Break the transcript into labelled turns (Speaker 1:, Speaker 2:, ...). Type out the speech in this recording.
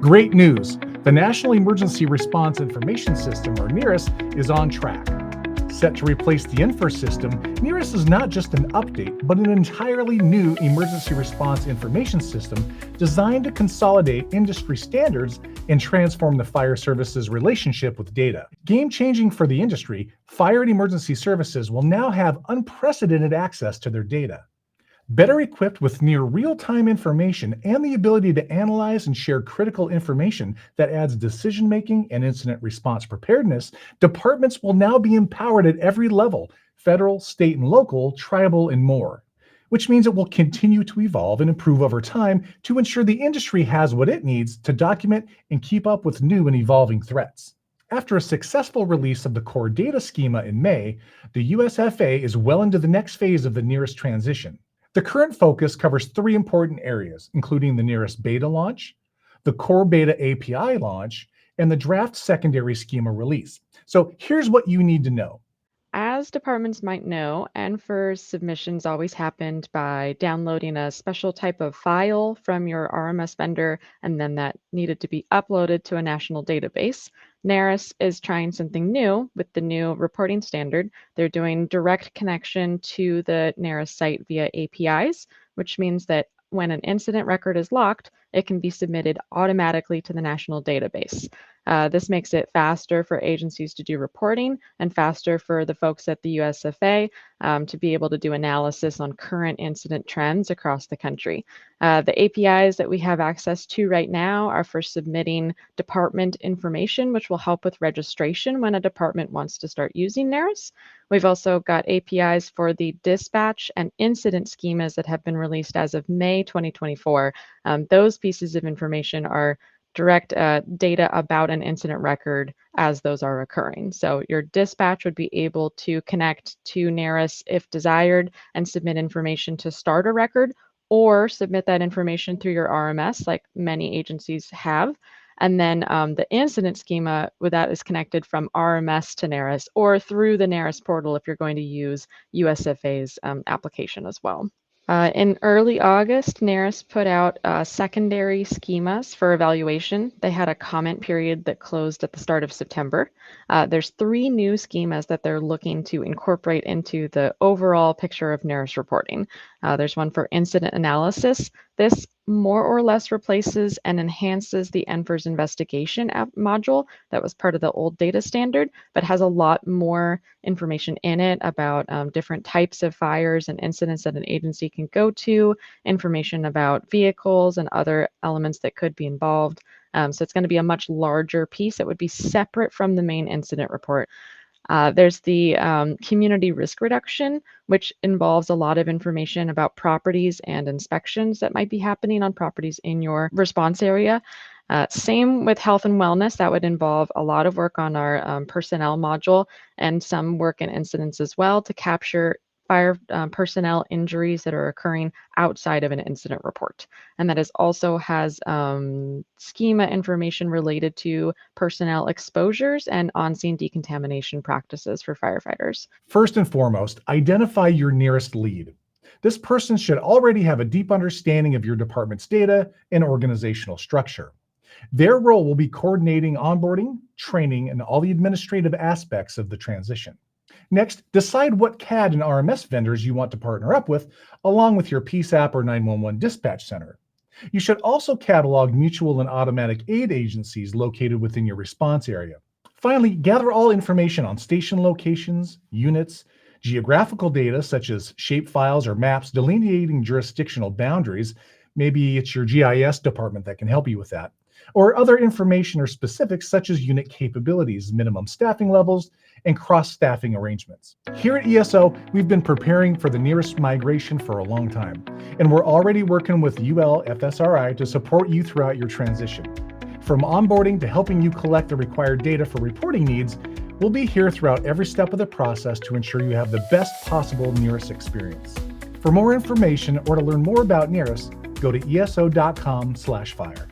Speaker 1: Great news! The National Emergency Response Information System, or NERIS, is on track. Set to replace the INFIR system, NERIS is not just an update, but an entirely new emergency response information system designed to consolidate industry standards and transform the fire service's relationship with data. Game-changing for the industry, fire and emergency services will now have unprecedented access to their data. Better equipped with near real-time information and the ability to analyze and share critical information that adds decision-making and incident response preparedness, departments will now be empowered at every level: federal, state and local, tribal, and more. Which means it will continue to evolve and improve over time to ensure the industry has what it needs to document and keep up with new and evolving threats. After a successful release of the core data schema in May, the USFA is well into the next phase of the NERIS transition. The current focus covers three important areas, including the NERIS beta launch, the core beta API launch, and the draft secondary schema release. So here's what you need to know.
Speaker 2: As departments might know, NFIR submissions always happened by downloading a special type of file from your RMS vendor, and then that needed to be uploaded to a national database. NERIS is trying something new with the new reporting standard. They're doing direct connection to the NERIS site via APIs, which means that when an incident record is locked, it can be submitted automatically to the national database. This makes it faster for agencies to do reporting and faster for the folks at the USFA to be able to do analysis on current incident trends across the country. The APIs that we have access to right now are for submitting department information, which will help with registration when a department wants to start using NERIS. We've also got APIs for the dispatch and incident schemas that have been released as of May 2024. Those pieces of information are direct data about an incident record as those are occurring. So your dispatch would be able to connect to NERIS if desired and submit information to start a record, or submit that information through your RMS like many agencies have. And then the incident schema with that is connected from RMS to NERIS or through the NERIS portal if you're going to use USFA's application as well. In early August, NERIS put out secondary schemas for evaluation. They had a comment period that closed at the start of September. There's 3 new schemas that they're looking to incorporate into the overall picture of NERIS reporting. There's one for incident analysis. This more or less replaces and enhances the NFIR's investigation module that was part of the old data standard, but has a lot more information in it about different types of fires and incidents that an agency can go to, information about vehicles and other elements that could be involved. So it's going to be a much larger piece that would be separate from the main incident report. There's the community risk reduction, which involves a lot of information about properties and inspections that might be happening on properties in your response area. Same with health and wellness. That would involve a lot of work on our personnel module and some work in incidents as well to capture fire personnel injuries that are occurring outside of an incident report. And that also has schema information related to personnel exposures and on-scene decontamination practices for firefighters.
Speaker 1: First and foremost, identify your nearest lead. This person should already have a deep understanding of your department's data and organizational structure. Their role will be coordinating onboarding, training, and all the administrative aspects of the transition. Next, decide what CAD and RMS vendors you want to partner up with, along with your PSAP or 911 dispatch center. You should also catalog mutual and automatic aid agencies located within your response area. Finally, gather all information on station locations, units, geographical data such as shapefiles or maps delineating jurisdictional boundaries. Maybe it's your GIS department that can help you with that. Or other information or specifics such as unit capabilities, minimum staffing levels, and cross-staffing arrangements. Here at ESO, we've been preparing for the NERIS migration for a long time, and we're already working with UL FSRI to support you throughout your transition. From onboarding to helping you collect the required data for reporting needs, we'll be here throughout every step of the process to ensure you have the best possible NERIS experience. For more information or to learn more about NERIS, go to eso.com/fire.